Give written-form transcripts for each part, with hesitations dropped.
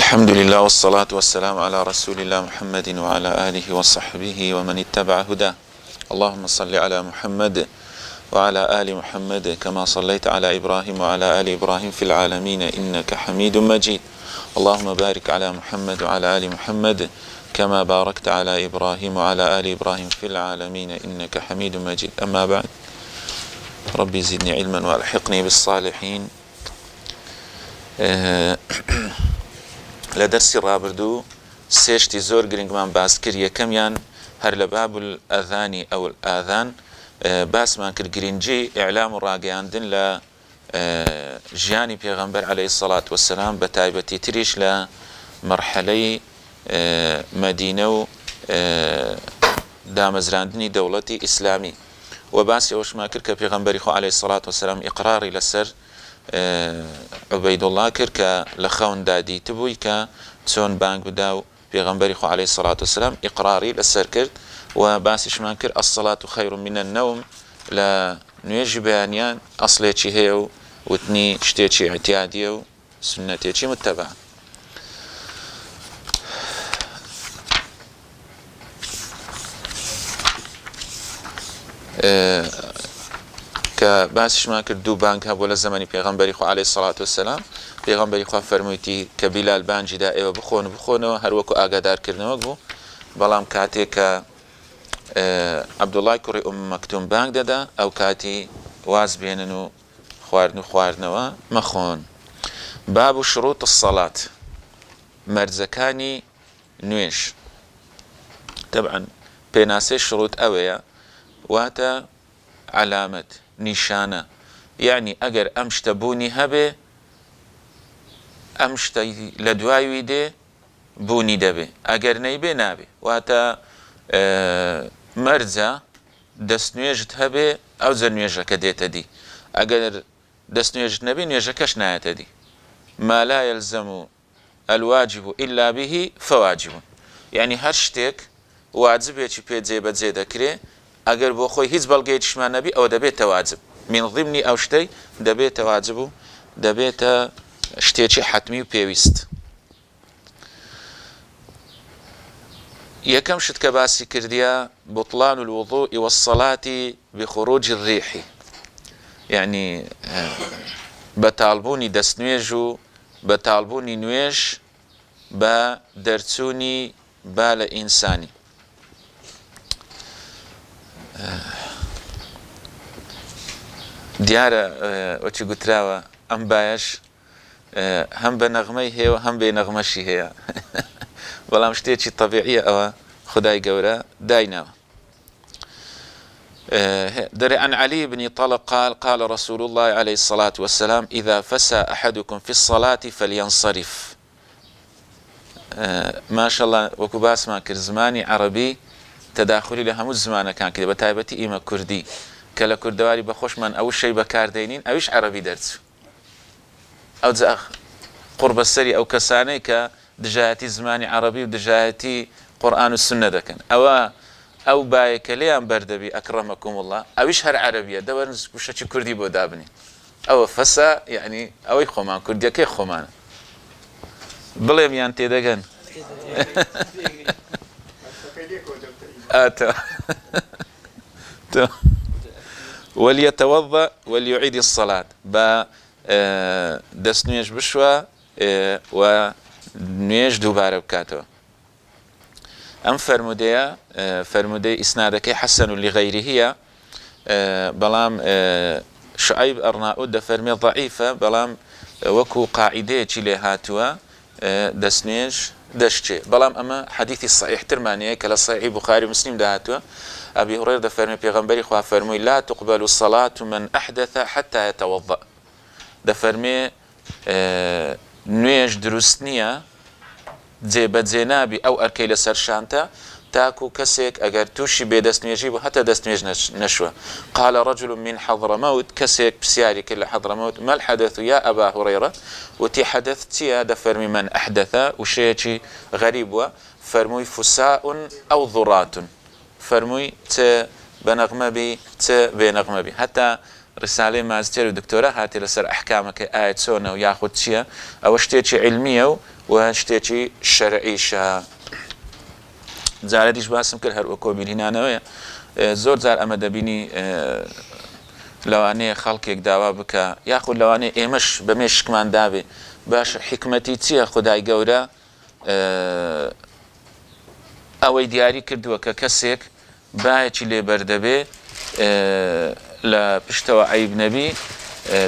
الحمد لله والصلاة والسلام على رسول الله محمد وعلى آله وصحبه ومن اتبع هداه. اللهم صل على محمد وعلى آل محمد كما صليت على إبراهيم وعلى آل إبراهيم في العالمين إنك حميد مجيد. اللهم بارك على محمد وعلى آل محمد كما باركت على إبراهيم وعلى آل إبراهيم في العالمين إنك حميد مجيد. أما بعد، ربي زدني علما والحقني بالصالحين. لدرسي رابردو سيشتي زور گرنگمان باس کرد. یەکەمیان هەر لە باب الأذان أو الآذان باسمان کرد گرنگی إعلام و ڕاگەیاندن لە ژیانی پێغەمبەر عليه الصلاة والسلام، بە تایبەتی تریش لە مەرحەلەی مەدینە و دامەزراندنی دەوڵەتی ئیسلامی، و باسی ئەوەشمان کرد کە پێغەمبەری خۆ عليه الصلاة والسلام ئیقراری لەسەر عوبەیدوڵڵا کرد کە لە خەوندا دیتبووی کە چۆن بانگ بدا و پێغەمبەری خۆ عليه الصلاة والسلام ئیقراری لەسەر کرد. و باسیشمان کرد الصلاة خير من النوم لە نوێژی بەیانیان ئەسڵێکی هەیە و وتنی شتێکی اعتیادیە و سنەتێکی متبع. کە باسیشمان کرد دوو بانگ هەبوو لە زەمانی پێغەمبەری خۆ عليه الصلاة والسلام. پێغەمبەری خوا فەرموویەتی کە بیلال بانگیدا ئێوە بخۆنەوە، هەروەکو ئاگادارکردنەوە بوو. بەڵام کاتێک کە عەبدوڵای کوڕی مەکتوم بانگ دەدا، ئەو کاتی واز بێنن و خواردنەوە مەخۆن. باب شروط الصلاة، مەرجەکانی نوێژ. طبعا پێناسەی شروط ئەوەیە، واتە علامەت، نیشانە، یعنی ئەگەر ئەم شتە بوونی هەبێ، ئەم شتە لە دوایوی دێ بوونی دەبێ، ئەگەر نەیبێ نابێ. واتە مەرجە دەستنوێژت هەبێ ئەو جە نوێژەکە دێتە دی، ئەگەر دەستنوێژت نەبێ نوێژەکەش نایەتە دی. ما لا يلزم الواجب إلا به فواجب، یعنی هەر شتێک واجبێکی پێ جێبەجێ دەکرێ، ئەگەر بۆ خۆی هیچ بەڵگەیەکیشمان نەبی ئەوە دەبێتە واجب. من ضمنی ئەو شتەی دەبێتە واجب و دەبێتە شتێکی حتمی و پێویست. یەکەم شت کە باسی کردیە بطلان الوضوء والصلاة بخروج الريح، یعنی بەتاڵبوونی دەستنوێژ و بەتاڵبوونی نوێژ بە دەرچوونی با لە ئینسانی. دیارە وەچی گوتراوە ئەم بایەش هەم بە نەغمەی هەیە و هەم بێ نەغمەشی هەیە، بەڵام شتێکی طبیعیە ئەوە خدای گەورە دایناوە. دري عن علي بن طلق قال قال رسول الله عليه الصلاة والسلام إذا فسى أحدكم في الصلاة فلينصرف. ما شاء الله وەکو باسمان کرد زمانی عەرەبی تەداخلی لە هەموو زمانەکان کرد، بە تایبەتی ئێمە کوردی کە لە کوردەواری بەخۆشمان ئەو شەی بەکاردێنین ئەویش عەرەبی دەرچوو. ئەو جا قوربەسەری ئەو کەسانەی کە دژایەتی زمانی عەرەبی و دژایەتی قورئان و سنە دەکەن، ئەو بایەکە لێیان بەردەبی ئەکرەمەکوم الله، ئەویش هەر عەرەبیە، دەوەرن گوشەکی کوردی بۆ دابنێ. ئەوە فەسا، یعنی ئەوەی خۆمان کوردیەکەی خۆمانە. بڵێمیان تێدەگەن وليتوضأ وليعيد الصلاة، با دەستنوێژ بشوە و نوێژ دووبارە بکاتەوە. ئەم فەرمودەی ئیسنادەکەی حەسەن و لغەیریهیە، بەڵام شعیب ئەڕناؤوت دەفەرمێ ضعیفە، بەڵام وەکو قاعیدەیەکی لێ هاتووە دەستنوێژ دەشتێ. بەڵام ئەمە حەدیثی صحیحترمانەیە کە لە صحیحی بوخاری و مسلم داهاتووە. ئەبی هورەیرە دەفەرمێ پێغەمبەری خوا فەرمووی لا تقبل الصلاة من أحدث حتى يتوضأ. دەفەرمێ نوێژ دروست نییە، جێبەجێ نابی ئەو ئەرکەی لەسەر شانتە تاکو کەسێک ئەگەر تووشی بێدەستنوێژی بوو هەتا دەستنوێژ نەشوە. قال رجل من حضرموت، کەسێک پرسیاری کرد لە حضرموت ما الحدث يا أبا هريرة، وتی حدث چییە؟ دەفەرمی من أحدث، وشەیەکی غەریب وە. فەرمووی فساء أو ضرات، فەرمووی چ بە نەغمە بی چ بێ نەغمە بی. هەتا ڕسالەی ماستێر و دکتۆرە هاتی لەسەر ئەحکامەکە ئایا چۆنە و یاخود چییە ئەوە شتێکی علمیە و شتێکی شەرعیشە. جارە دیش باسم کرد هەر وە کۆبیرهینانەوەیە زۆر جار ئەمە دەبینی لەوانەیە خەڵکێک داوا بکە یاخود لەوانەیە ئێمەش بە مێشکمان دابێ باشە حکمەتی چییە خودای گەورە ئەوەی دیاری کردووە کە کەسێک باەکی لێبەردەبێ لە پشتەوە عیب نەبی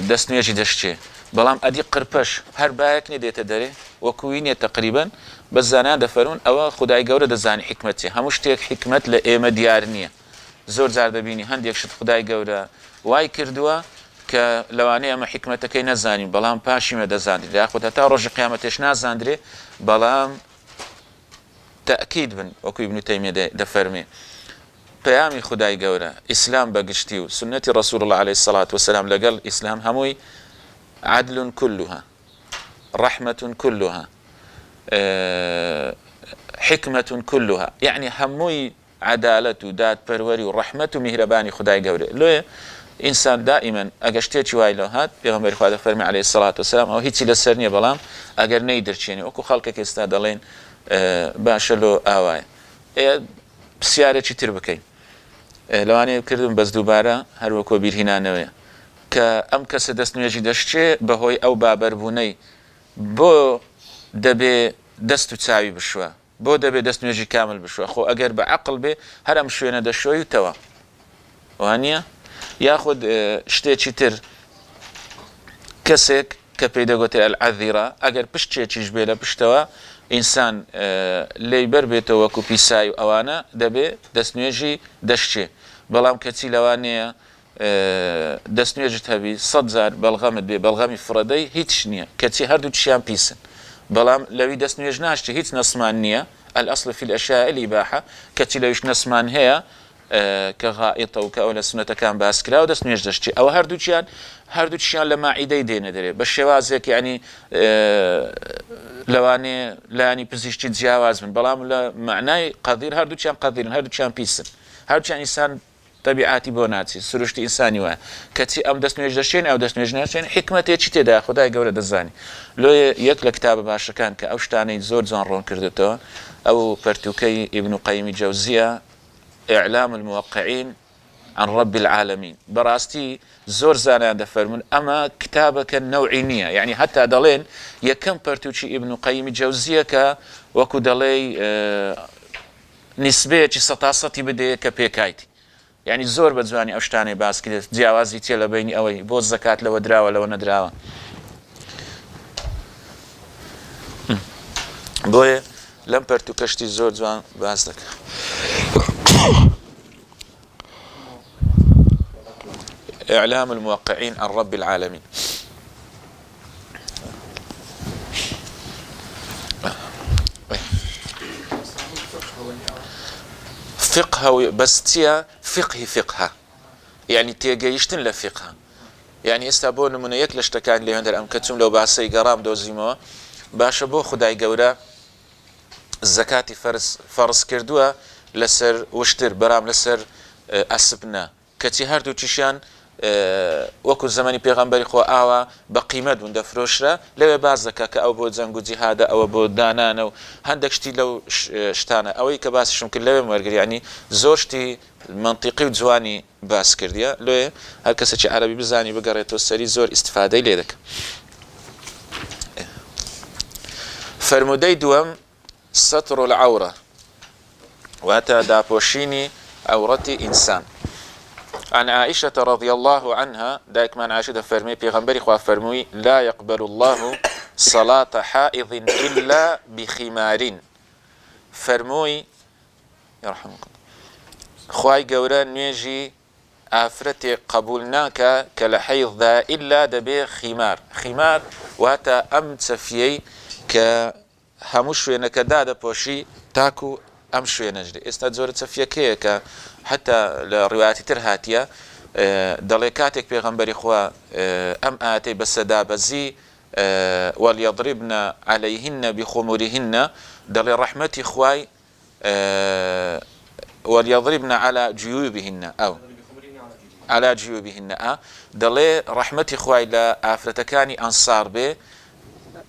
دەست نوێژی دەشتێ بەڵام ئەدی قرپەش هەر باەک نێ دێتە دەرێ وەکووی نیە تقریبن بە زانان دەفەرون ئەوە خودای گەورە دەزانی حکمەتی هەموو شتێک حکمت لە ئێمە دیار نییە. زۆر جار دەبینی هەندێک شت خودای گەورە وای کردووە کە لەوانەیە ئەمە حکمەتەکەی نەزانین بەڵام پاشیمە دەزانین یاخود هەتا ڕۆژی قیامەتێش نازاندرێ بەڵام تەئکید بن وەکوی ابن تەیمیە دەفەرمێ پەیامی خودای گەورە ئیسلام بەگشتی و سنەتی ڕەسوول الله عەلەیهی السەڵات وەسەلام لەگەڵ ئیسلام هەمووی عەدل كلها رحمة كلها حكمة كلها يعني هموي عدالة وداد پروری و رحمة و مهرباني خدای گەورە لۆیە ئینسان دائما ئەگەر شتێکی وای لەو هات پێغەمبەری خوا دەفەرمێ عەلەیهی السەڵات وەسەلام ئەو هیچی لەسەر نییە بەڵام ئەگەر نەی دەرچێنێ وەکو خەڵکێک ئێستا دەڵێن باشە لۆ ئاوایە پرسیارێکی تر بکەین لەوانەیە کردم بەس دووبارە هەروەکو بیرهینانەوەیە کە ئەم کەسە دەست نوێژی دەشتێ بەهۆی ئەو بابەربوونەی بۆ دەبێ دەست و چاوی بشوە بۆ دەبێ دەست نوێژی کامل بشوە خۆ ئەگەر بە عەقڵ بێ هەر ئەم شوێنە دەشۆی و تەوا وانە یاخود شتێکی تر کەسێک کە پێی دەگوتێ ئەلعەذیرە ئەگەر پشتێکیش بێ لە پشتەوە ئینسان لێی بەر بێتەوە وەکو پیسای و ئەوانە دەبێ دەست نوێژی دەشتێ بەڵام کەچی لەوانەیە دەست نوێژت هەبی 100 جار بەڵغەمت بێ بەڵغەمی فڕەدەی هیچ نییە کەچی هەردوو چیان پیسن بەڵام لەوی دەست نوێژ ناشتی هیچ نەسمان نییە الأصل في الأشياء الإباحة کەچی لەویش نەسمان هەیە کە غائطە و کە ئەو لە سنەتەکان باس کرا و دەست نوێژ دەشتی ئەوە هەردووچیان لە ماعیدەی دێنە دەرێ بە شێوازێک ینی لەوانەیە لایانی پزیشکی جیاواز بن بەڵام لە معنای قەدیر هەردووچیان قەدیرن هەردووچیان پیسن هەردووچیان ئینسان طبیعاتی بۆ ناچی سروشتی ئینسانی وایە کەچی ئەم دەست نوێژ دەشتێن ئەو دەست نوێژ ناچێن حکمەتێکی تێدا خودای گەورە دەزانی لۆیە یەک لە کتابە باشەکان کە ئەو شتانەی زۆر جوان ڕۆن کردێتەوە ئەو پەرتوکەی ئیبن قەیمی جەوزیە إعلام الموقعين عن رب العالمين براستي زور زانان دفرمون أما كتابك النوعي نية يعني حتى دلين يكم برتوشي ابن قيم الجوزية وكو دلي نسبة ستاسطي بدي كبيكايتي يعني زور بزواني أشتاني باس كده جیاوازی تێ لە بینی ئەوەی بۆ زەکات لەوە دراوە لەوە نەدراوە بۆیە لەم پەرتوکەشتی زۆر جوان باس دەکەم. إعلام الموقعين عن رب العالمين. فقه بس تيا فقه يعني تيجيشتن لفقه يعني استابون من يكلش تكان لي عند الأمكتم لو باسي قرام دوزيمو باش بو خداي جورا الزكاة فرض كردوها لسر وشتر برام لسر أسبنا كتي هردو تشيان وەکو زمانی پێغەمبەری خۆ ئاوا بە قیمەت بوون دەفرۆشرا لەوێ باز دەکا کە ئەو بۆ جەنگ و جیهادە ئەوە بۆ دانانە و هەندێک شتی لەو شتانە ئەوەی کە باسیشم کرد لەوێ وەرگریانی زۆر شتی منطقی و جوانی باس کردیە لێ هەر کەسێکی عەرەبی بزانی بگەڕێتەوە سەری زۆر ئیستیفادەی لێ دەکە. فەرموودەی دووەم سەتر العەورە واتە داپۆشینی ئەوڕەتی ئینسان. عن عائشة رضي الله عنها دايك من عائشة فرمي بيغمبري خواه فرموي لا يقبل الله صلاة حائض إلا بخمار فرموي يرحمكم خواهي قوران نيجي آفرتي قبولناك كالحيض ذا إلا دبي خمار واتا أم تفيي كهموش وينك دادا بوشي تاكو ئەم شوێنەژێ ئێستا زۆرە چەفیەکەیە کە حتا لە ڕواەتی تر هاتیە دەڵێ کاتێک پێغەمبەری خوا ئەم ئاەتەی بە سەدابەزی وەلیەضریبن عەلەیهن بخمورهن دەڵێ ڕەحمەتی خوای وەلیەضریبن عەلی جیوبهن ئەو على جيوبهن دلي رحمتي خواي لا آفرتكاني أنصار به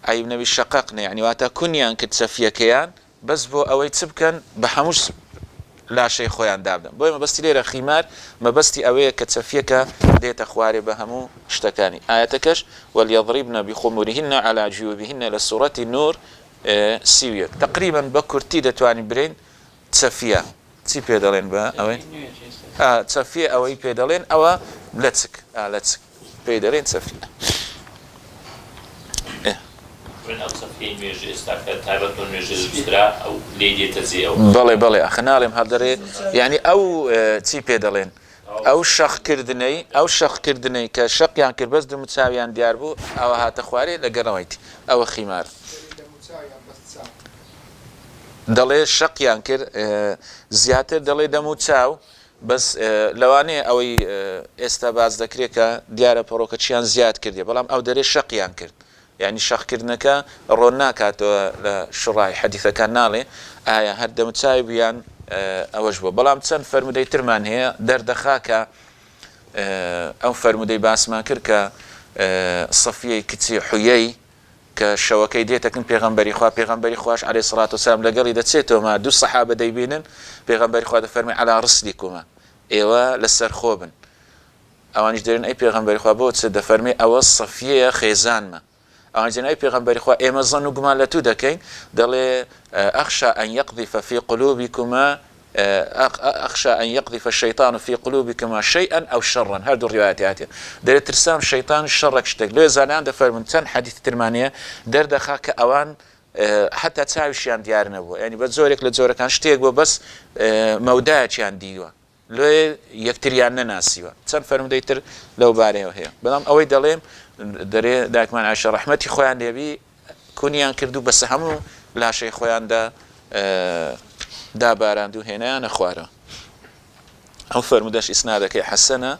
أي نبي شققنا يعني واتا كنيان كتسفيا كيان بس بو أوي تسبكن بحموش لا شيء خويان دابدن بوي ما بستي ليرة خمار ما بستي أوي كتسفيك ديت أخواري بهمو اشتكاني آياتكش وليضربن بخمرهن على جيوبهن لسورة النور سيوية تقريبا بكرتي دتواني برين تسفيا تسي بيدالين با أوي تسفيا أوي بيدالين أو لتسك لتسك بيدالين تسفيا من أقصى في ميج استعفى تابت الميج البسترا أو ليدي تزي أو بلي أخنالهم هذا يعني أو تي بيدالين أو شخ كردني كشق يعني كربز دم متساويان دياربو أو هات خواري لقرويتي أو خمار دلي شق يعني كر زياتر دلي دمو تساو بس لواني أو استباز ذكريك ديار بروكتشيان زياد كردي بلام أو دري شق يعني كرد يعني شخ كردنك روناك هاتو لشراي حديثة كان نالي هاد متساوي يعني أوجبه بلام تسن فرمودي ترمان هي دردخاك أو فرمودي باسما كركا صفية كتسي حيي كشوكي ديتك بيغمبري خواش عليه الصلاة والسلام لقالي دتسيتو ما دو صحابة ديبينن بيغمبري خوا فرمي على رسلكما إيوا لسر خوبن أوانيش دارين أي بيغمبري خوا بو تسد فرمي أو الصفية خيزان ما أوانيش دارين أي بيغمبري خوا إيما ظنوا قمال لتو دكين دالي أخشى أن يقذف في قلوبكما أخشى أن يقذف الشيطان في قلوبكما شيئا أو شرا هذه الروايات هاتي داري ترسام الشيطان الشرك شتك لو زالان دفر من تن حديث ترمانية دار دخاك أوان حتى تساوي شيان ديارنا بو يعني بتزورك لتزورك كان شتيك بو بس مودات شيان ديوا لو يكتريان ناسيوا تن فرم ديتر لو باري وهي بلام أوي دليم داري داك من عائشة رحمتي خويا نبي كونيان كردو بس همو لا شيء خويان دا باراندو هنا نخواره أو فرمودش إسنادك حسنة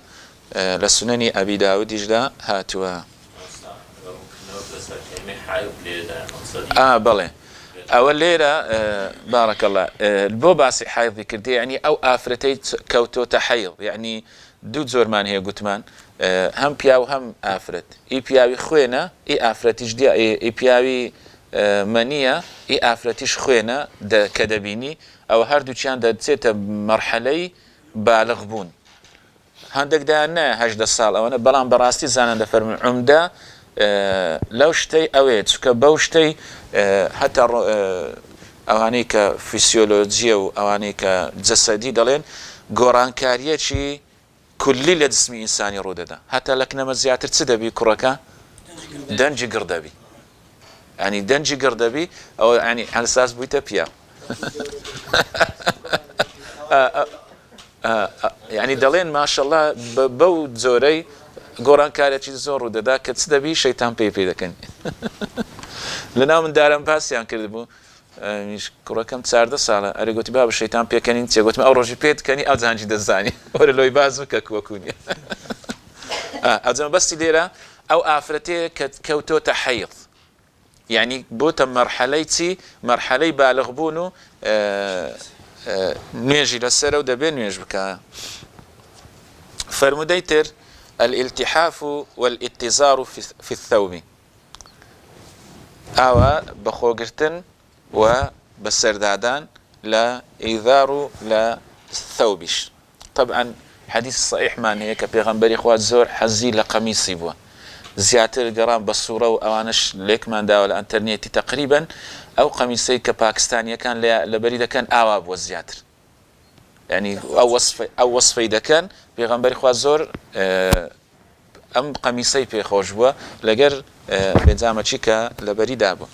لسنن أبي داود جدا هاتوا بلى أول ليلة بارك الله البو باسي حيض ذكرتي يعني أو آفرتي كوتو تحيض يعني دو زورمان هي قتمان هم بياو هم آفرت إي بياوي خوينا إي آفرتي جديا إي بياوي منية إي آفرتيش خوينا دا كدبيني أو هردو چان دەچێتە مەرحەلەی بالغ بوون هەندێک دایان نایە 18 ساڵ ئەوەنە بەڵام بەڕاستی زانان دەفەرمون عومدە لەو شتەی ئەوەیە چونکە بەو شتەی هەتا ئەوانەی کە فیسیۆلۆجیە و ئەوانەی کە جەسەدی دەڵێن گۆڕانکاریەکی کولی لە جسمی ئینسانی ڕوودەدا هەتا لە کنەمە زیاتر چ دەبی کوڕەکە دەنجی گڕ دەبی ینی دەنجی گڕ دەبی ئەوە ینی هەلساس بوویتە پیا يعني دلين ما شاء الله بو زوري قران كاريتشي زور وددا كتسدبي شيطان بيبي دكن لنا من دارم باس يعني كردبو مش كرة كم تسارد سالة أريقوتي باب الشيطان بيكني انتي قلت ما أوروجي بيت كني أو زانجي دزاني ولا لو يبازو ككوكوني أو بس تديرا أو آفرتي كوتو تحيض يعني بوتا مرحلي بالغ بونو نيجي للسر ودبين نيجي بك فرموديتر الالتحاف والاتزار في الثوب أو بخوغرتن وبسردادان لا إيذار لا ثوبش طبعا حديث صحيح ما هيك بيغمبري خوات زور حزي لقميصي بوا زياتر قرام بالصورة وأوانش ليك ما داول الانترنت تقريبا أو قميصي كباكستانيا كان لبريدة كان أواب وزياتر يعني أو وصفي ده كان بيغمبري خوات زور أم قميصي في خوش بوا لقر بنزامة شيكا لبريدة بوا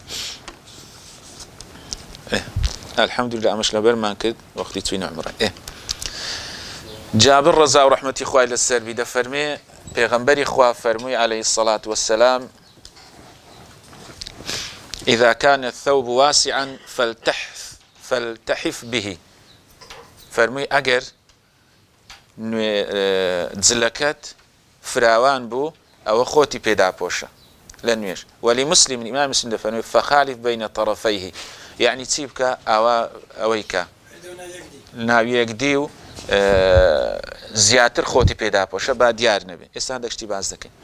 الحمد لله أمش لبر ما كد وقتي توين عمره جابر رضا ورحمة إخوائي للسر بيدا فرمي پیغمبری خوا فرموی عليه الصلاة والسلام إذا كان الثوب واسعا فالتحف به فرموی اگر دزلكت فراوان بو او خوتي پیدا پوشا لنويش ولمسلم الإمام مسلم فرموی فخالف بين طرفيه يعني تيبك اويك ناوي يقديو زیاتر خۆتی پێدا پۆشە با دیار نەبێ. ئێستا دەشتی باز دەکەین.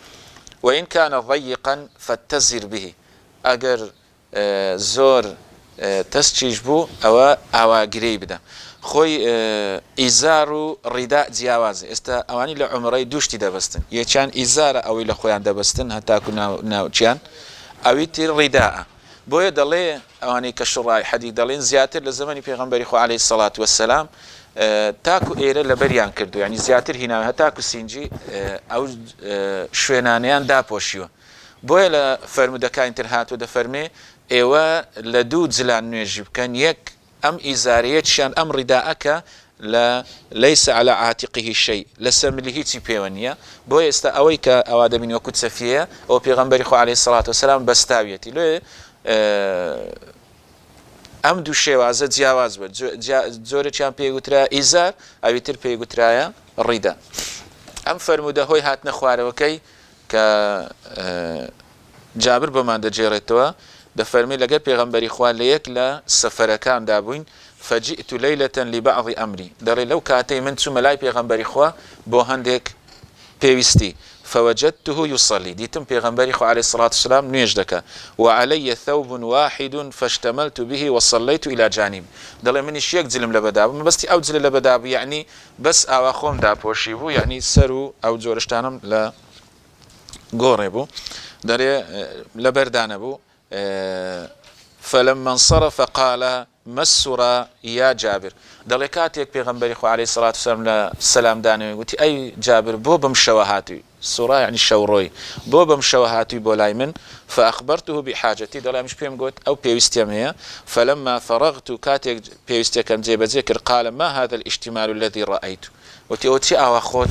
وإن كان ضيقا فاتزر به ئەگەر زۆر تەسچیش بوو ئەوە ئاواگرەی بدە. خۆی ئیزار و ڕیدا جیاوازە. ئێستا ئەوانی لە عومرەی دوشتی دەبەستن، یەکیان ئیزارە ئەوەی لە خۆیان دەبەستن هەتاکو ناوچیان، ئەوی تر ڕیداە. بۆیە دەڵێ ئەوانەی کە شوڕای حەدیث دەڵێن زیاتر لە زمانی پێغەمبەری خوا عەلەیهی سەڵات وەسەلام تاکو ئێرە لە بەریان کردو، ینی زیاتر هیناوی هەتاکو سینجی ئەو شوێنانەیان داپۆشیوە. بۆیە لە فەرمودەکانی تر هاتووە دەفەرمێ ئێوە لە دوو جلان نوێژی بکەن، یەک ئەم ئیزارەیەکیان ئەم ڕیداەکە لە لەیس عەلی عاتیقیه شەی، لەسەر ملی هیچی پێوە نییە. بۆیە ئێستا ئەوەی کە ئەوا دەبین وەکو چەفیەیە ئەو پێغەمبەری خوا عەلەیهی سەڵات وەسەلام بەستاویەتی. لێ ئەم دوو شێوازە جیاواز بێت، زۆرێکیان پێگوترا ئیزار، ئەوی تر پێگوترایە ڕیدا. ئەم فەرمودە هۆی هاتنە خوارەوەکەی کە جابر بەمان دەجێڕێتەوە دەفەرمێ لەگەر پێغەمبەری خوا لە یەک لە سەفەرەکاندا بووین فەجئت لەیلەة لبعض ئەمری، دەڵێ لەو کاتەی من چوومە لای پێغەمبەری خوا بۆ هەندێک پێویستی فوجدته يصلي، دیتم پێغەمبەری خوا عەلەیهی سەڵات وسەلام نوێژ دەکا وعلي ثوب واحد فاشتملت به وصليت إلى جانب، دەڵێ منیش یەک جلم لە بەدا بوو، مەبەستی ئەو جلە لە بەدا بوو، یعنی بەس ئاوا خۆم داپۆشی بوو، یعنی سەر و ئەو جۆرەشتانم لە گۆڕێ بوو، دەرێ لە بەردانە بوو. فلما انصرف قال ما السورة يا جابر، دەڵێ کاتێک پێغەمبەری خوا عەلەیهی سەڵات وسەلام لە سەلامدانەوەی گوتی ئەی جابر بۆ بەم شەوە هاتووی، سوورە یعنی شەوڕۆی، بۆ بەم شەوە هاتووی بۆ لای من، فأخبرته بحاجتي، دەڵێ ئەمیش پێم گوت ئەو پێویستیم هەیە. فلما فرغت کاتێک پێویستەکەم جێبەجێ کرد قال ما هذا الاجتمال الذي رأيت، وتی ئەو چی ئاوا خۆت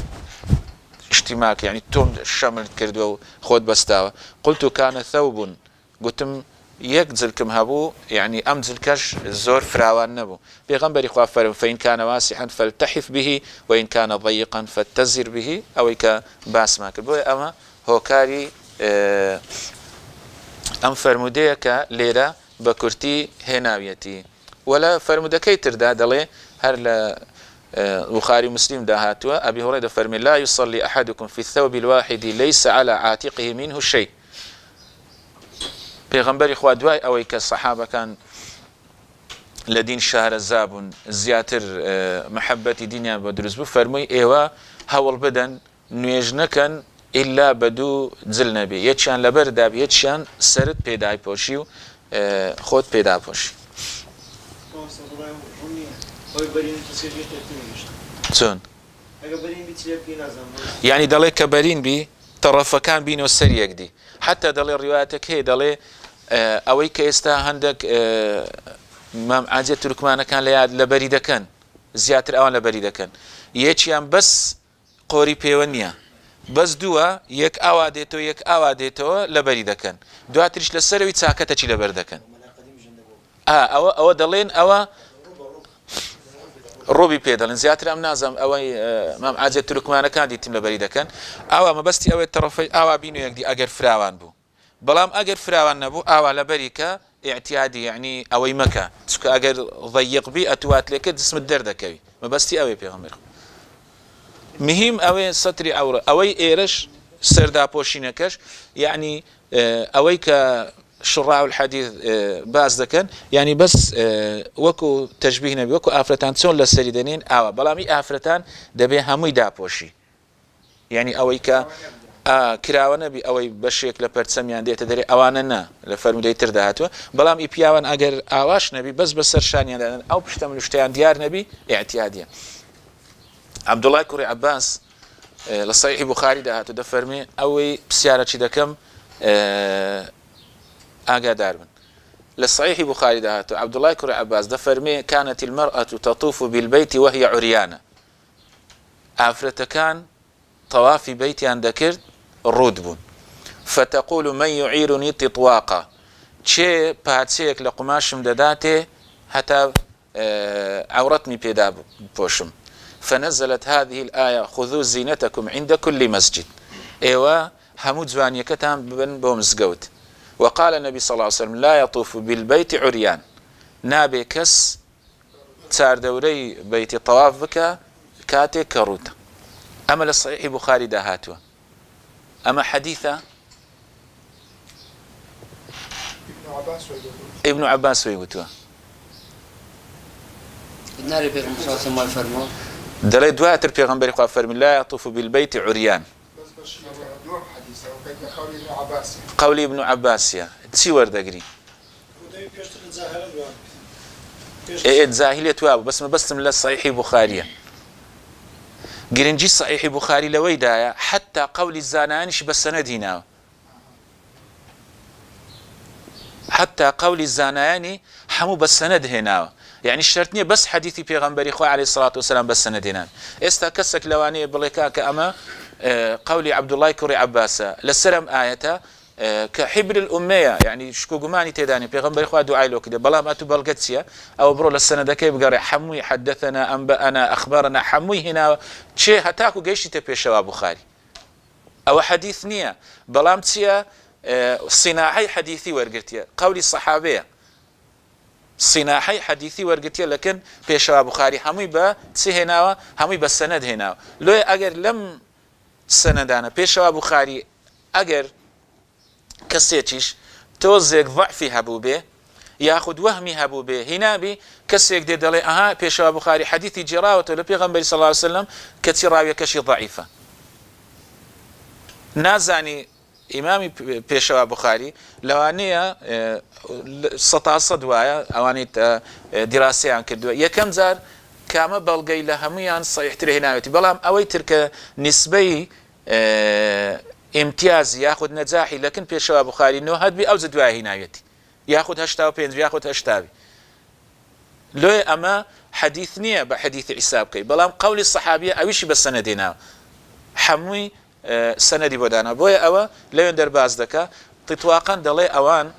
اشتماك يعني تۆم شەمل کردووە و خۆت بەستاوە. قلت كان ثوب، گوتم یەک جلکم هەبوو، یعنی ئەم جلکەش زۆر فراوان نەبوو. پێغەمبەری خوا فەرمووی فإن كان واسعا فالتحف به وإن كان ضيقا فاتزر به، ئەوەی کە باسمان کرد. بۆیە ئەمە هۆکاری ئەم فەرمودەیە کە لێرە بە کورتی هێناویەتی. وەلا فەرمودەکەی تردا دەڵێ هەر لە بخاري مسلم داهاتوا أبي هريرة فرمي لا يصلي أحدكم في الثوب الواحد ليس على عاتقه منه شيء. پێغەمبەری خوا دوای ئەوەی کە سەحابە کان لە دین شارەزا بوون، زیاتر محەبەتی دینیان بە دروست بوو، فەرمووی ئێوە هەوڵ بدەن نوێژ نەکەن ئیلا بە دوو جل نەبێ، یەکیان لەبەردا بێ، یەکیان سەرت پێدای پۆشی و خۆت پێدا پۆشی. چۆن؟ یعنی دەڵێ کە بەرین بی تەڕەفەکان بینەوە سەر یەکدی، حتى دەڵێ ڕیوایەتێک هەیە دەڵێ ئەوەی کە ئێستا هەندێک مام عاجێ تورکمانەکان لە بەری دەکەن، زیاتر ئەوان لە بەری دەکەن، یەکیان بەس قۆری پێوە نییە، بەس دووە یەک ئاوا دێتەوە یەک ئاوا دێتەوە لە بەری دەکەن، دواتریش لە سەرەوەی چاکەتەچی لەبەر دەکەن. ئەوە دەڵێن ئەوە ڕۆبی پێ دەڵێن، زیاتر ئەم نازم ئەوەی مام عاجێ تورکمانەکان دیتم لە بەری دەکەن. ئاوا مەبەستی ئەوەی تەڕەفەی ئاوا بین و یەکدی ئەگەر فراوان بوو، بەڵام ئەگەر فراوان نەبوو ئاوا لە بەری کە ئیعتیادی، یعنی ئەوەی مەکە، چونکە ئەگەر ضەیق بی ئەتوات لێکە جسمت دەردەکەوی، مەبەستی ئەوەی پێغەمبەر. مهم ئەوەی سەتری عەورە، ئەوەی ئێرەش سەرداپۆشینەکەش، یعنی ئەوەی کە شڕاع الحەدیث باز دەکەن، یعنی بەس وەکو تەشبیه نەبی، وەکو ئافرەتان چۆن لە سەری دەنێن ئاوا، بەڵامی ئافرەتان دەبێ هەمووی داپۆشی، یعنی ئەوەی کە کراوە نەبی ئەوەی بەشێک لە پەرچەمیان دێتە دەرێ، ئەوانە نا لە فەرمودەی تر داهاتووە، بەڵام پیاوان ئەگەر ئاواش نەبی بەس بە سەرشانیان دادەن ئەو پشتە ملوشتیان دیار نەبی ئیعتیادیە. عەبدوڵای کوڕی عەباس لە سەحیحی بوخاری داهاتوو دەفەرمێ ئەوەی پرسیارەی دەکەم ئاگادار بن. لە سەحیحی بوخاری داهاتوو عەبدوڵای کوڕی عەباس دەفەرمێ كانت المرأة تطوف بالبيت وهي عريانة، ئافرەتەکان تەوافی بەیتیان دەکرد ڕوود بوون، فتەقول من يعيرني تطواقا، چێ پارچەیەک لە قماشم دەداتێ هەتا عەورەتمی پێدا پۆشم. فنزلت هذه الآية خذوا زينتكم عند كل مسجد، ئێوە هەموو جوانیەکەتان ببن بۆ مزگەوت. وقال النبي صلى الله عليه وسلم لا يطوف بالبيت عريان، نابێ کەس چاردەورەی بەیتی تەواف بکە كاتێک کە ڕوتە ئەمە لە صحیحی بوخاری داهاتووە ئەمە حەدیثە ابن عباس ويوتوا ناري بيغم صلى الله عليه وسلم دلي دواتر بيغمبري خوا فرمي لا يطوف بالبيت عريان قولي ابن عباس يا تسي وردقري زاهلية تواب بس ما بس من الصحيح بخارية قرنجي صحيح بخاري لوي دايا حتى قول الزانانش بس سند هنا حتى قول الزاناني حمو بس سند هنا يعني الشرطنية بس حديثي بيغمبري خواه عليه الصلاة والسلام بس سند هنا استكسك لواني بليكاك أما قولي عبد الله كوري عباسة للسلام آية كحبر الأمية يعني شكو قماني تيداني بيغمبري خواه دعاي له كده بلا ما تبال قدسية أو برو للسنة كيف قاري حموي حدثنا أنبأنا أخبارنا حموي هنا شي هتاكو قيشي تبيشوا بخاري أو حديث نية بلام تسيا صناعي حديثي ورقتيا قولي الصحابية صناعي حديثي ورقتيا لكن بيشوا بخاري هموي با تسي هنا هموي بالسند هنا لو أجر لم سندانا بيشوا بخاري أجر كسيتش توزيك ضعفي هبوبه ياخذ وهمي هبوبه هنا بي كسيك دي دلي اها بيشوا بخاري حديثي جراوه لبيغمبر صلى الله عليه وسلم كتراويه كشي ضعيفه نازاني امامي بيشوا بخاري لوانيه سطاصد وايا اواني دراسه عن كدو يكم زار كما بلغي لهميان صحيح تري هنايتي بلام اوي ترك نسبي امتياز ياخذ نجاحي لكن بيشوا بخاري انه هاد بي اوزد واهي نايتي ياخذ هشتا وبينز ياخذ هشتابي لو اما حديث نيه بحديث حساب كي بلام قول الصحابيه اويش بالسندنا حموي سندي بدانا بويا او لا يندر باز دكا تطواقا دلي اوان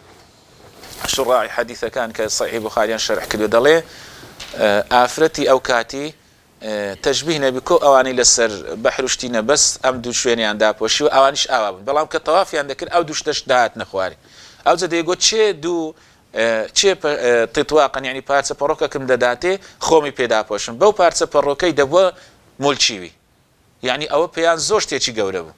شراعي حديثه كان كصحيح بخاري شرح كده دلي افرتي او كاتي تشبيهنا بكو اواني لسر بحرشتينا بس ام دو شويني عند بوشي اوانيش اواب بلام كطوافي عندك او دوش دات نخواري او زاد يقول تشي دو تشي تطواقا يعني بارتس باروكا كم داداتي خومي بيدا بوشن بو بارتس باروكا دبو مولشيوي يعني او بيان زوج تيجي قوربو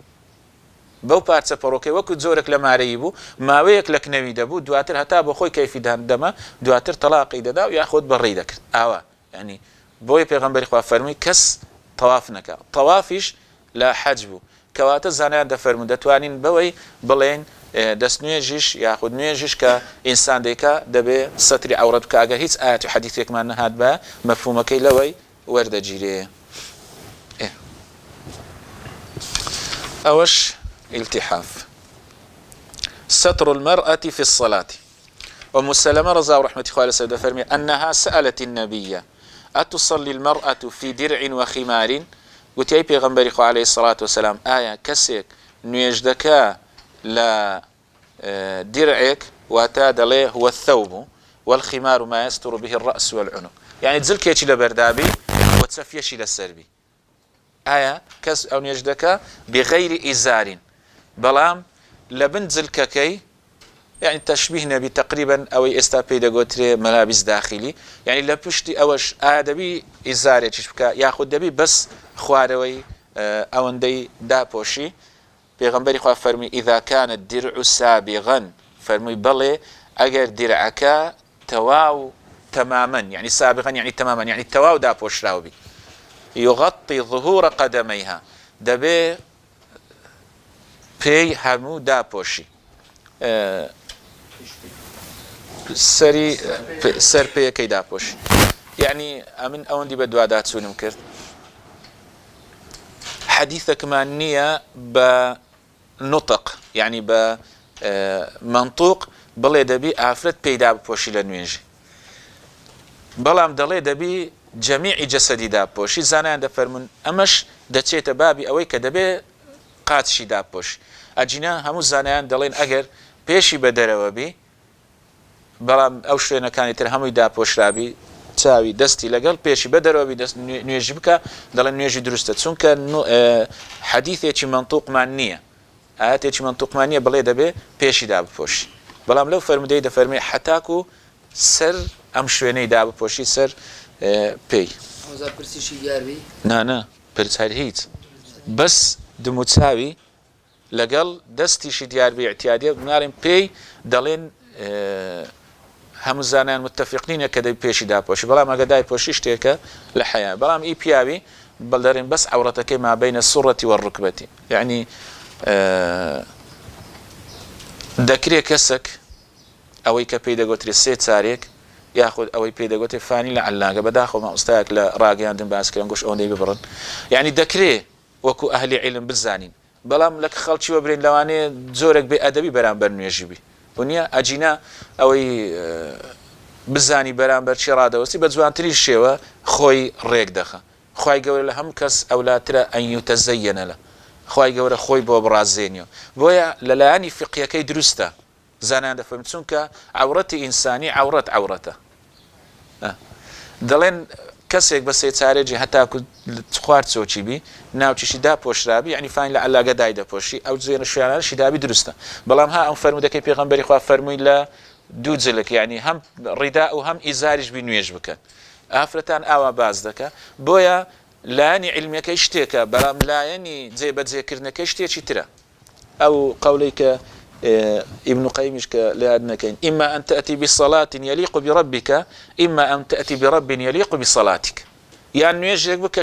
بو بارتس باروكا وكو زورك لماريبو ماويك لك نوي دبو دواتر حتى بو خوي كيف دما دواتر طلاق ددا وياخذ بريدك اوا يعني بوي پیغمبر خوا فرمي كس طواف نكا طوافش لا حجب كوات زانيان دفرمو دتوانين بوي بلين دست نوێژیش یاخود نوێژیش کە ئینسان دەیکا دەبێ سەتری عەورەت بکە ئەگەر هیچ ئاەت و حەدیثێکمان نەهات بە مەفهومەکەی لەوەی وەردەگیرێ ئەوەش التحاف ستر المرأة في الصلاة أم سلمة رضي الله عنها خواه لسيدة فرمي أنها سألت النبي أتصلي المرأة في درع وخمار قلت يا پیغمبر خو عليه الصلاة والسلام آية كسيك نوێژدەکە لا درعك وتادلي هو الثوب والخمار ما يستر به الرأس والعنق يعني تزل كيشي لبردابي وتسفيشي للسربي آية كس أو نيجدك بغير إزار بلام لبنزل ككي يعني تشبيهنا بتقريبا أو استابيدا قوتري ملابس داخلي يعني لبشتي أوش آدبي إزاري تشبكا ياخد دبي بس خواروي أو اندي دابوشي پیغمبری خواه فرمی اذا كان الدرع سابغا فرمی بله اگر درعك تواو تماما يعني سابغا يعني تماما يعني التواو دا پوشراو بي يغطي ظهور قدميها دبي بي همو دا پوشي سري سر بي كي دا پوشي يعني امن اون دي بدوا دات سونم كرت حديثك مانية بنطق يعني بمنطوق بلي دبي افرت بيدا بوشي لنوينجي بلام دلي دبي جميع جسدي دا بوشي زانان دفرمون امش دچيت بابي اويك دبي قاتشي دا بوشي اجينا همو زانان دلين اگر بيشي بدروا بي بلام او شوينا كان تر همو دا بوشرابي تاوي دستي لقل بيشي بدروا بي دست نويجي بك دلين نويجي درسته چونك حديثي منطوق معنية آياتي منطوق معنية بلي دبي بيشي دا بوشي بلام لو فرمدي دا فرمي حتاكو سر ام شويني دا بوشي سر بي محمد برسيشي دياربي نا پرس هەر هیچ بەس دم و چاوی لەگەڵ دەستیشی دیاربی اعتیادیە بنارین پێی دەڵێن هەموو زانایان متتەفیقینە کە دەی پێشی داپۆشی بەڵام ئەگە دایپۆشی شتێکە لە حەیە بەڵام ئی پیاوی بەڵدەڕێن بەس عورەتەکەی مابەینە سوڕەتی وەڕکبەتی یعنی دەکرێت کەسێک ئەوەی کە پێی دەگوترێت سێ چارێک یاخود ئەوەی پێی دەگوتێت فانی لە عەلاگە بەداخەوە مامۆستایەک لە ڕاگەیاندن باسکردن گۆش ئەوەندەی ببڕن یعنی دەکرێت وەکو ئەهلی عیلم بزانین بەڵام لە خەڵکی وەبرێن لەوانەیە جۆرێک بێ ئەدەبی بەرامبەر نوێژی بی ونیە ئەجینا ئەوەی بزانی بەرامبەر چی ڕادەوەستی بە جوانتری شێوە خۆی ڕێک دەخە خوای گەورە لە هەموو کەس ئەولاترە ئەن یوتەزەیەنە لە خوای گەورە خۆی بۆ بڕازێنیەوە بۆیە لەلایەنی فقیەکەی دروستە زانان دەفەرمن چونکە عورەتی ئینسانی عورەتە دەڵێن کەسێک بە سێ چارێکی هەتاکو خوارد چۆچی بی ناوچیشی داپۆشرابی یعنی فاین لە عەلاگە دای دەپۆشی ئەو جێرە شوێنانەشی دابی دروستە بەڵام ها ئەم فەرمودەکەی پێغەمبەری خوا فەرمووی لە دوو جلک یعنی هەم ڕیدا و هەم ئیزاریش بی نوێژ بکەن ئافرەتان ئاوا باز دەکە بۆیە لایەنی علمیەکەی شتێکە بەڵام لایەنی جێبەجێکردنەکەی شتێکی ترە ئەو قەولەی کە ابن قيمش كلادنكين إما أن تأتي بصلاة يليق بربك إما أن تأتي برب يليق بصلاتك يعني نوێژێک بکە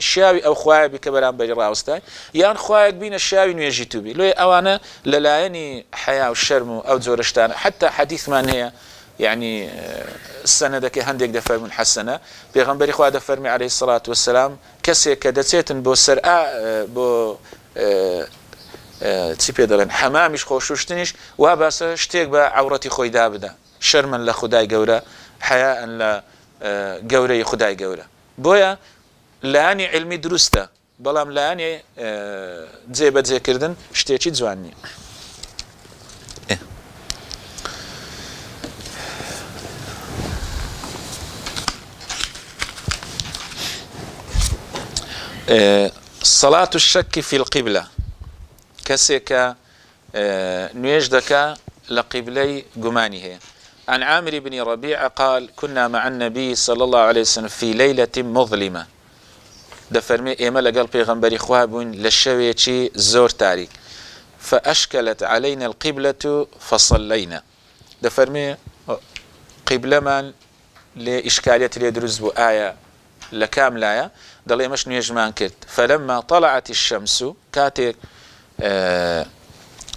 شیاوی ئەو خوایە بکە بەرامبەری ڕاوستای یان خوایەک بینە شیاوی نوێژی تو بی لێ ئەوانە لەلایەنی حیا و شەرم و ئەو جۆرە شتانە حتا حەدیثمان هەیە یعنی سەنەدەکەی هەندێک دەفەرمون حەسەنە پێغەمبەری خوا دەفەرمی عەلەیهی السەڵات وەسەلام کەسێک کە دەچێتن بۆ سەر بۆ چی پێ دەڵێن حەمامیش خۆشوشتنیش وا باسە شتێک بە عەورەتی خۆی دابدە شەرمن لە خودای گەورە حەیاءن لە گەورەی خودای گەورە بۆیە لایەنی علمی دروستە بەڵام لایەنی جێبەجێکردن شتێکی جوان نییە صلاة الشك في القبلة كسيكا نويج دكا لقبلي قمانيه عن عامر بن ربيعة قال كنا مع النبي صلى الله عليه وسلم في ليلة مظلمة دفرمي إيما لقال بيغنبري خوابون للشوية زور تاريك فأشكلت علينا القبلة فصلينا دفرمي قبلة من لإشكالية ليدرز بو آية لكاملايا دلي مش نيجمان كرت فلما طلعت الشمس كاتك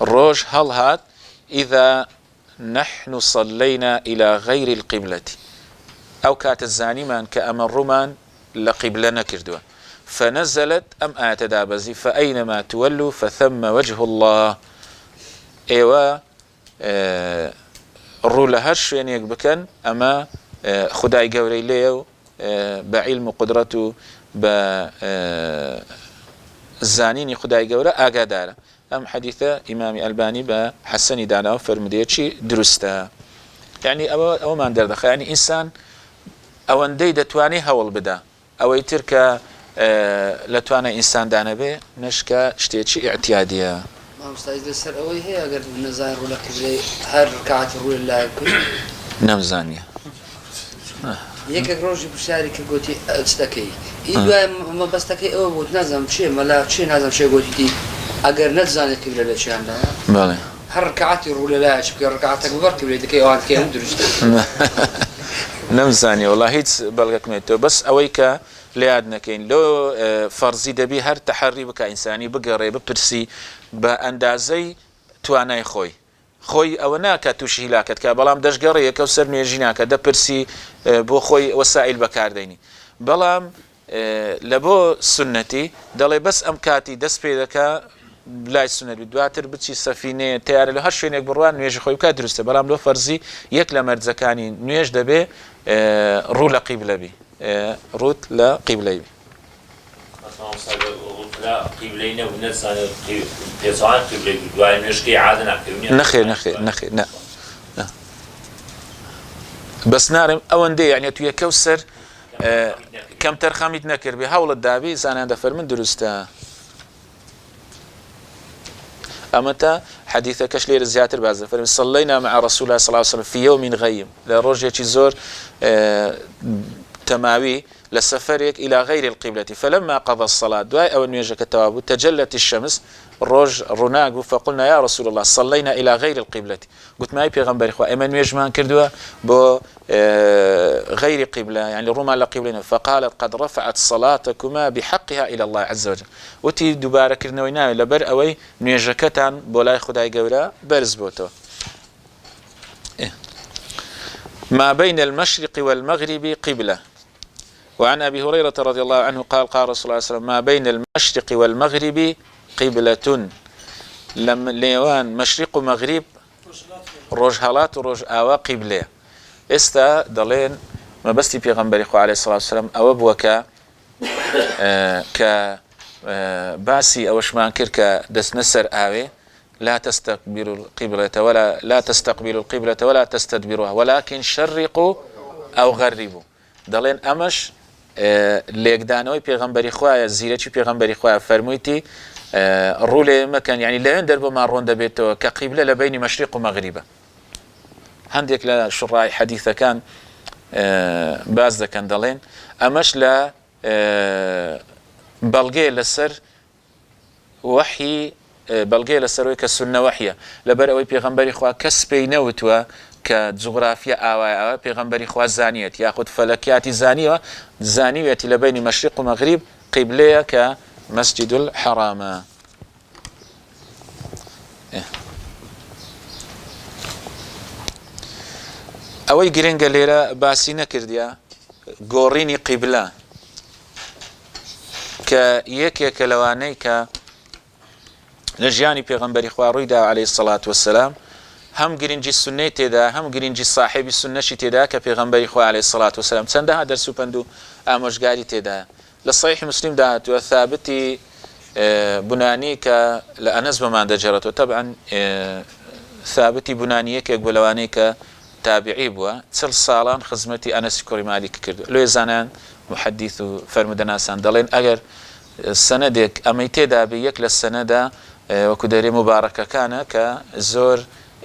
الروج هل هات إذا نحن صلينا إلى غير القبلة أو كات الزانمان كأمرمان لقبلنا كردوا فنزلت أم آية دابزي فأينما تولوا فثم وجه الله إيوا الرولة هرش يعني يكبكن أما خداي قوري ليو بعلم قدرته بزانيني خداي قوري آقادارة أم حديثة إمام ألباني بحسني دانا فرمديتشي درستا يعني أو ما ندير دخل يعني إنسان أو أندي دتواني هول بدا أو يترك لتواني إنسان دانا به نشكا شتيتشي اعتيادية ما مستعد السر أوي هي أقدر نزاهر ولا كذي هر ركعة رول الله كل نمزانية يك روجي بشاري كقولتي استكي إذا ما بستكي أو بتنظم شيء ملا شيء نظم شيء قولتي أجر نتزاني قبل لا شيء عندها بالي هر ركعتي رول الله شبك ركعتك ببرك بلي دكي أوان كي ندرست نمزاني والله هيت بلغك ميتو بس أويك ليادنا كين لو فرضي دبي هر تحري بك إنساني بقري ببرسي بأندازي تواناي خوي أو ناكا توشي لاكت كبلام دشقري كوسر نيجيناك دبرسي بو خوي وسائل بكارديني بلام لبو سنتي دلي بس أمكاتي دس بيدكا بلای سنت دواتر بچی سفینه تیار له هر شوێنێک بڕوان نوێژ خۆی بکات دروستە بەڵام لۆ فەرزی یەک لە مەرجەکانی نوێژ دەبێ ڕوو لە قیبلە بی ڕوت لە قیبلەی بی نەخێر بەس نارم ئەوەندەی یعنی تو یەکە و سەر کەم تەرخەمیت نەکرد بێ هەوڵت دابی زانیان دەفەرمن دروستە أمتى حديث كشلير زياتر بعض فرم صلينا مع رسول الله صلى الله عليه وسلم في يوم غيم لا رجع زور تماوي لسفرك إلى غير القبلة فلما قضى الصلاة دواء أو نيجك التواب تجلت الشمس روج رناق فقلنا يا رسول الله صلينا إلى غير القبلة قلت ما يبيغمبر إخوة إما نيجمان كردوا بو غير قبلة يعني الروما لقبلنا فقالت قد رفعت صلاتكما بحقها إلى الله عز وجل وتي دوباره كرنوي ناوي لبر أوي نيجكتان بولاي خداي قورا برز بوتو ما بين المشرق والمغرب قبلة وعن أبي هريرة رضي الله عنه قال قال رسول الله صلى الله عليه وسلم ما بين المشرق والمغرب قبلة لم ليوان مشرق ومغرب روجهالات وروج آوا قبلة استا دلين ما بستي بيغمبري عليه الصلاة والسلام أو بوكا ك باسي أو شمان كركا دس نسر آوي لا تستقبلوا القبلة ولا لا تستقبلوا القبلة ولا تستدبروها ولكن شرقوا أو غربوا دلين أمش ليقدانوي بيغمبري خوايا زيرتي بيغمبري خوايا فرمويتي رولي مكان يعني لا يندربوا ما رون دبيتو كقبلة لبين مشرق ومغربة عندك لشراي حديثة كان باز كان دلين أمش لا بلغي لسر وحي بلغي لسروي كسنة وحية لبروي بيغمبري خوا كسبي نوتوا كجغرافيا أو بيغمبري خوا زانية ياخذ فلكيات زانية لبين مشرق ومغرب قبلية كمسجد الحرام أوي جرينجا ليرة باسينا كرديا غوريني قبلة كيك لواني لجياني بيغمبري خوا رويدا عليه الصلاة والسلام هم گرنجی سنة تدا هم گرنجی صاحب سنة تدا كبيغمبري خوا عليه الصلاة والسلام تندها درس بندو آموشگاری تدا للصحيح مسلم دهت وثابتي بناني لأنس بما دجرته طبعا ثابتي بنانية كقبلواني كتابعي بوا تسل صالان خزمتي أنس كوري مالك كرد لو يزانان محدث فرمدناسان دلين أجر سندك أميتي دا بيك للسنة وكدري مباركة كان كزور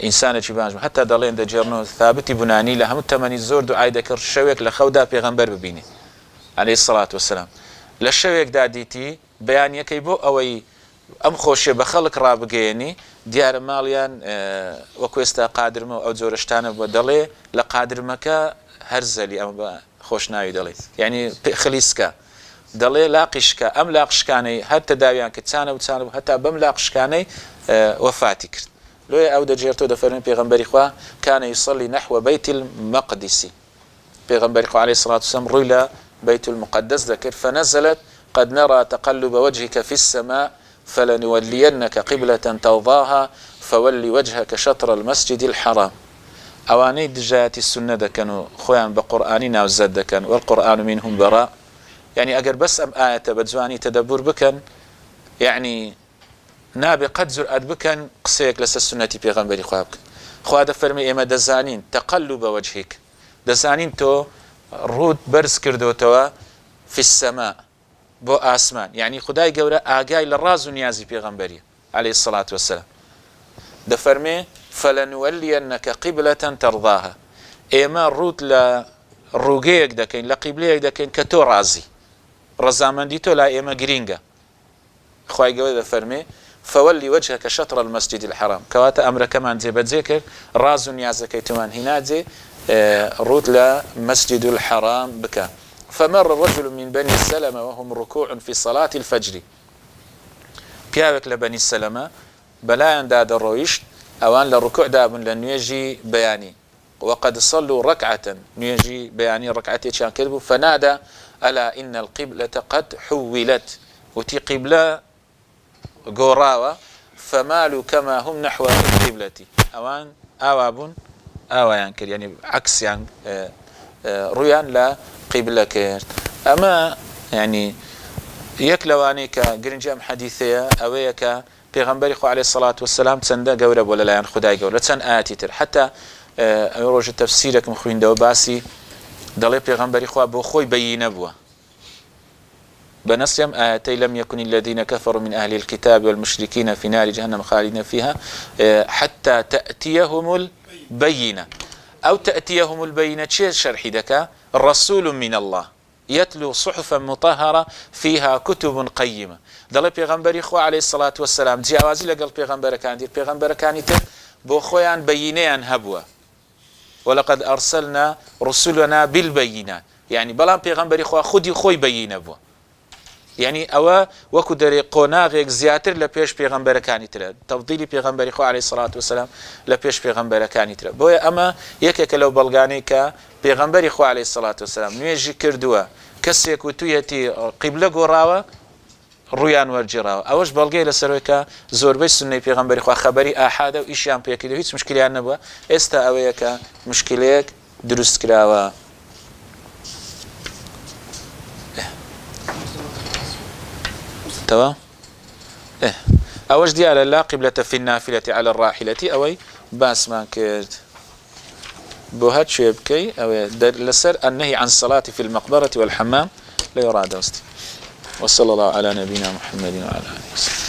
إنسان جبانج حتى دلين دا جرنو ثابتي بناني لهم التمني الزور دعاء ذكر الشويك لخودا بيغمبر ببيني عليه الصلاة والسلام للشويك داديتي بيان يكيبو أوي أم خوشي بخلق رابقيني ديار ماليان وكويستا قادر مو أو زورشتانا بدلي لقادر مكا هرزلي أم خوشناوي دلي يعني خليسكا دلي لاقشكا أم لاقشكاني حتى داويان كتسانا وتسانا حتى بم لاقشكاني وفاتي كرت لو أو دجيرتو دفرن بيغمبري خوا كان يصلي نحو بيت المقدس بيغمبري خوا عليه الصلاة والسلام رويلا بيت المقدس ذكر فنزلت قد نرى تقلب وجهك في السماء فلنولينك قبلة ترضاها فولي وجهك شطر المسجد الحرام أواني دجات السنة كانوا خوان بقرآننا وزاد كان والقرآن منهم براء يعني أجر بس أم آية بتزواني تدبر بكن يعني نابي قد زرأت بكن قصيك لس السنة بيغمبري خوابك خواد فرمي إما دزانين تقلب وجهك دزانين تو رود برز كردو توا في السماء بو آسمان يعني خداي قورا آقاي للراز ونيازي بيغمبري عليه الصلاة والسلام دفرمي فلنولينك قبلة ترضاها إما رود لروقيك دكين لقبليك دكين كتو رازي رزامن ديتو لا إما قرينغا خواهي قورا دفرمي فولي وجهك شطر المسجد الحرام كواتا أمر كمان زي بتذكر راز ونيازك يتمان هنا زي رود لمسجد الحرام بك فمر رجل من بني السلمة وهم ركوع في صلاة الفجر بيابك لبني السلمة بلايان داد الرويش أوان لركوع داب لنيجي بياني وقد صلوا ركعة نيجي بياني ركعتي كان كذبوا فنادى ألا إن القبلة قد حولت وتي قبلة قوراوة فمالوا كما هم نحو القبلة أوان آوابون ينكر يعني عكس يعني ريان لا قبلة كير أما يعني يكلواني كجرنجام حديثية أويك بيغمبري خو عليه الصلاة والسلام تسندا قورب ولا لا يعني خداي قورب تسن آتي تر حتى أروج تفسيرك مخوين دو باسي دلي بيغمبري خو أبو خوي بيين بوا بنصيم آتي لم يكن الذين كفروا من أهل الكتاب والمشركين في نار جهنم خالدين فيها حتى تأتيهم البينة أو تأتيهم البينة شيء شرحي دكا رسول من الله يتلو صحفا مطهرة فيها كتب قيمة دل پیغمبری خو عليه الصلاة والسلام جیاوازی لەگەڵ پێغەمبەرەکان دی پێغەمبەرەکانی تر بۆ خۆیان بەیینەیان هەبووە ولقد أرسلنا رسلنا بالبينات يعني بەڵام پێغەمبەری خوا خودی خۆی بەیینە بووە يعني ئەوە وەکو دەرێ قۆناغێک زیاتر لە پێش پێغەمبەرەکانی ترە تەفضیلی پێغەمبەری خوا عليه الصلاة والسلام لە پێش پێغەمبەرەکانی ترە بۆیە ئەمە یەکێکە لەو بەڵگانەی کە پێغەمبەری خوا عليه الصلاة والسلام نوێژی کردووە کەسێک و تویەتی قیبلە گۆڕاوە ڕویان وەرجێڕاوە ئەوەش بەڵگەی لەسەرەوەی کە زۆربەی سنەی پێغەمبەری خوا خەبەری ئاحادە و ئیشیان پێکردو هیچ مشکلیان نەبووە ئێستا ئەوەیە کە مشکلەیەک دروست کراوە تمام أوش ديال لا قبلة في النافلة على الراحلة أوي باس ما كرد بوهات شو يبكي أو لسر النهي عن الصلاة في المقبرة والحمام لا يراد وصلى الله على نبينا محمد وعلى آله وسلم.